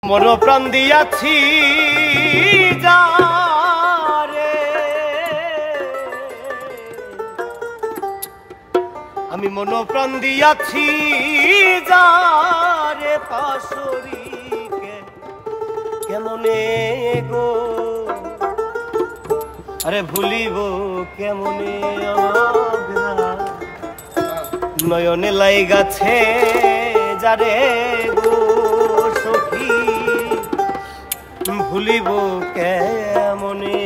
মন প্রাণ দিয়াছি যারে, আমি মন প্রাণ দিয়াছি যারে পাশরিকে কেমনে গো, আরে ভুলিব কেমনে নয়নে লাই গাছে যারে গো সখী, ভুলিব কেমনে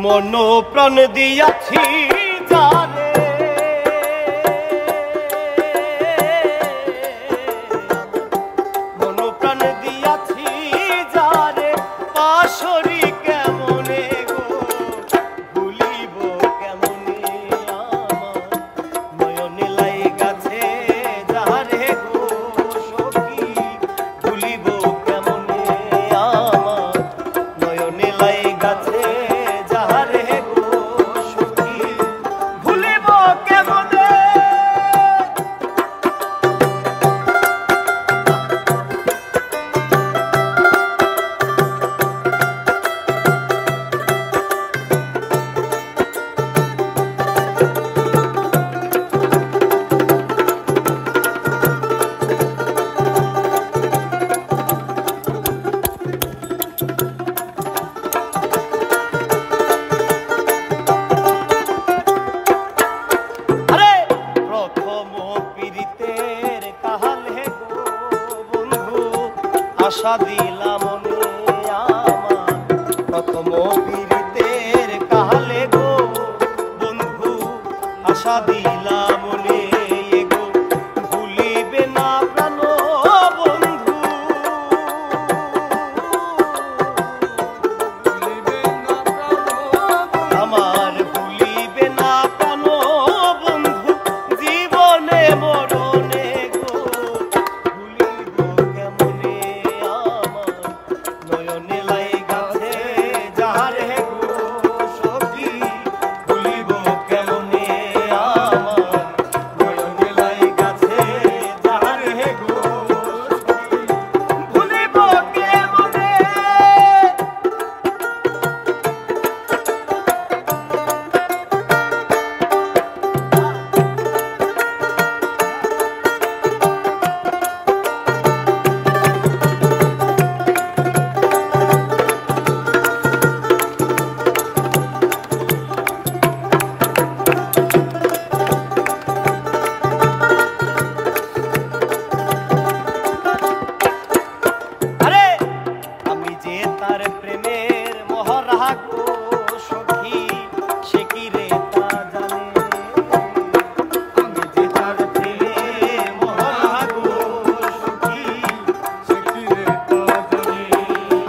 মন প্রাণ দিয়াছি যারে, মন প্রাণ দিয়াছি যারে পাশরি কেমনে গো, ভুলিব কেমনে আমার নয়নে লাই গাছে যারে গো সখী, ভুলিব কেমনে আমার নয়নে লাই গাছে যারে গো সখী, ভুলিব কেমনে। আশা দিলাম মনে আমার প্রথম পীড়িতের কালে গো বন্ধু, আশা দিলাম মনে গো ভুলিবে না প্রাণ বন্ধু, আমার ভুলিবে না প্রাণ বন্ধু জীবনে মরণে গো, ভুলিব কেমনে নয়নে লাই গাছে যারে গো সখী, ভুলিব কেমনে আমার নয়নে লাই গাছে যারে গো সখী, ভুলিব কেমনে। তার প্রেমের মহড়া গো সখী, সে কি রে তা জানে, আমি যে তার প্রেমের মহড়া গো সখী, সে কি রে তা জানে,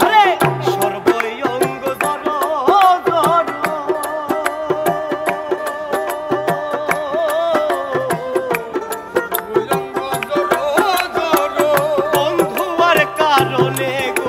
আরে সর্বই অঙ্গ জড় জড়, বন্ধু আর কারণে গো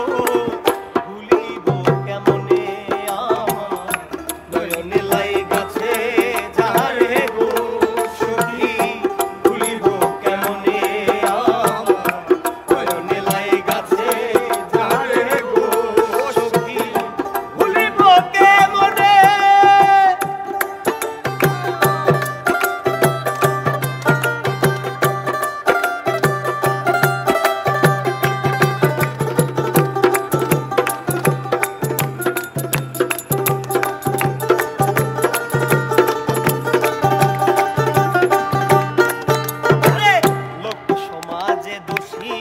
দোষী